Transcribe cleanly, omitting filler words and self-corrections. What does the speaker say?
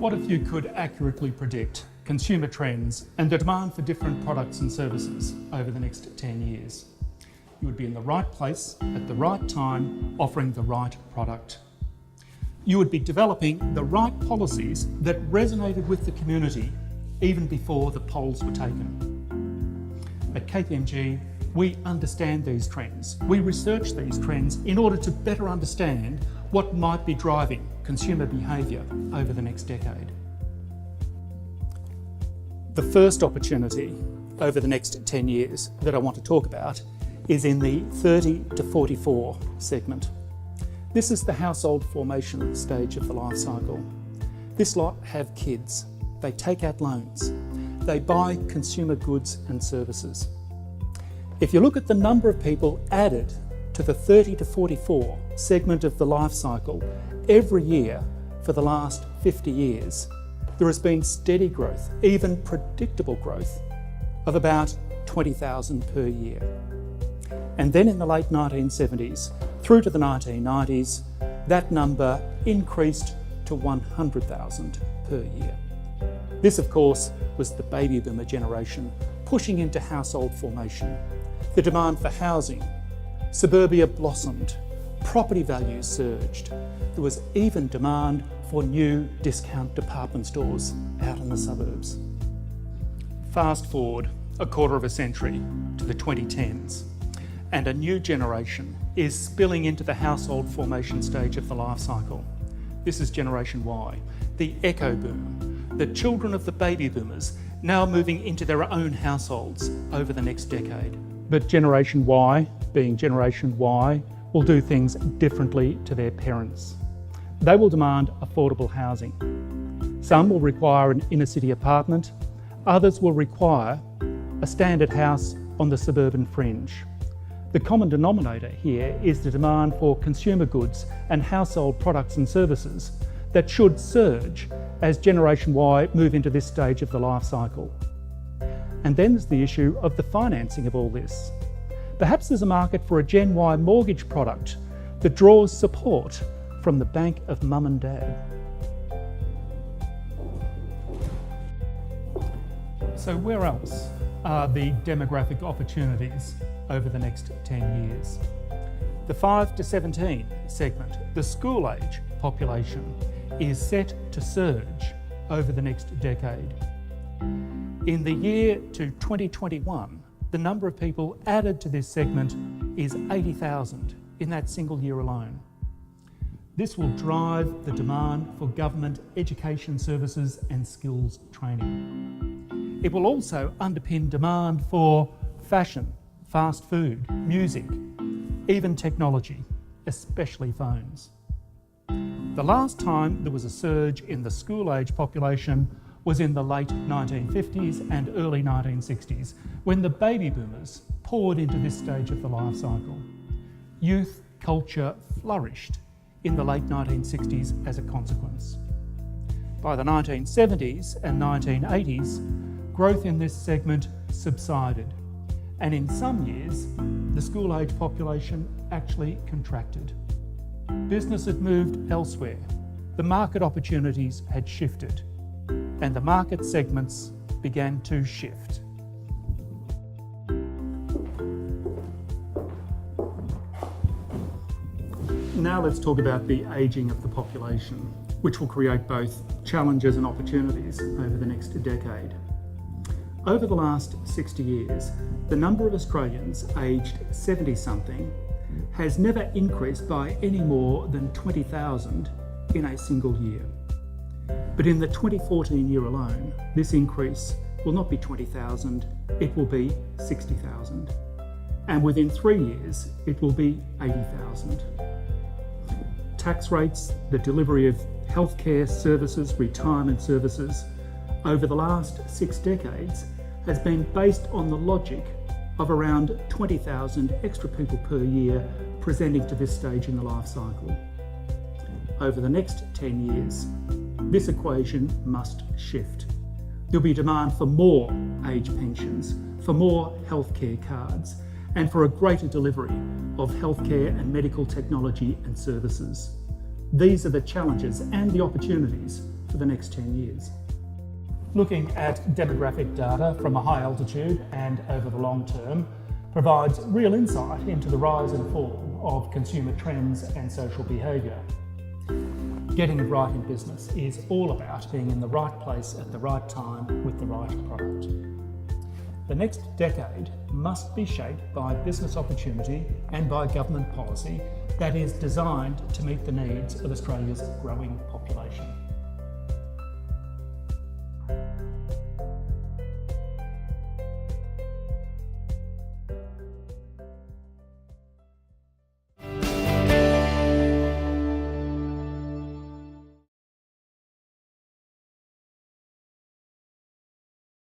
What if you could accurately predict consumer trends and the demand for different products and services over the next 10 years? You would be in the right place at the right time, offering the right product. You would be developing the right policies that resonated with the community even before the polls were taken. At KPMG, we understand these trends. We research these trends in order to better understand what might be driving consumer behaviour over the next decade. The first opportunity over the next 10 years that I want to talk about is in the 30 to 44 segment. This is the household formation stage of the life cycle. This lot have kids, they take out loans, they buy consumer goods and services. If you look at the number of people added to the 30 to 44 segment of the life cycle every year for the last 50 years, there has been steady growth, even predictable growth, of about 20,000 per year. And then in the late 1970s through to the 1990s, that number increased to 100,000 per year. This, of course, was the baby boomer generation pushing into household formation. The demand for housing, suburbia blossomed, property values surged. There was even demand for new discount department stores out in the suburbs. Fast forward a quarter of a century to the 2010s, and a new generation is spilling into the household formation stage of the life cycle. This is Generation Y, the echo boom, the children of the baby boomers now moving into their own households over the next decade. But Generation Y, being Generation Y, will do things differently to their parents. They will demand affordable housing. Some will require an inner city apartment, others will require a standard house on the suburban fringe. The common denominator here is the demand for consumer goods and household products and services that should surge as Generation Y move into this stage of the life cycle. And then there's the issue of the financing of all this. Perhaps there's a market for a Gen Y mortgage product that draws support from the bank of mum and dad. So where else are the demographic opportunities over the next 10 years? The 5 to 17 segment, the school age population, is set to surge over the next decade. In the year to 2021, the number of people added to this segment is 80,000 in that single year alone. This will drive the demand for government education services and skills training. It will also underpin demand for fashion, fast food, music, even technology, especially phones. The last time there was a surge in the school-age population was in the late 1950s and early 1960s, when the baby boomers poured into this stage of the life cycle. Youth culture flourished in the late 1960s as a consequence. By the 1970s and 1980s, growth in this segment subsided, and in some years, the school-age population actually contracted. Business had moved elsewhere, the market opportunities had shifted, and the market segments began to shift. Now let's talk about the ageing of the population, which will create both challenges and opportunities over the next decade. Over the last 60 years, the number of Australians aged 70-something has never increased by any more than 20,000 in a single year. But in the 2014 year alone, this increase will not be 20,000, it will be 60,000. And within 3 years, it will be 80,000. Tax rates, the delivery of healthcare services, retirement services, over the last 6 decades has been based on the logic of around 20,000 extra people per year presenting to this stage in the life cycle. Over the next 10 years, this equation must shift. There'll be demand for more age pensions, for more healthcare cards, and for a greater delivery of healthcare and medical technology and services. These are the challenges and the opportunities for the next 10 years. Looking at demographic data from a high altitude and over the long term provides real insight into the rise and fall of consumer trends and social behaviour. Getting it right in business is all about being in the right place at the right time with the right product. The next decade must be shaped by business opportunity and by government policy that is designed to meet the needs of Australia's growing population.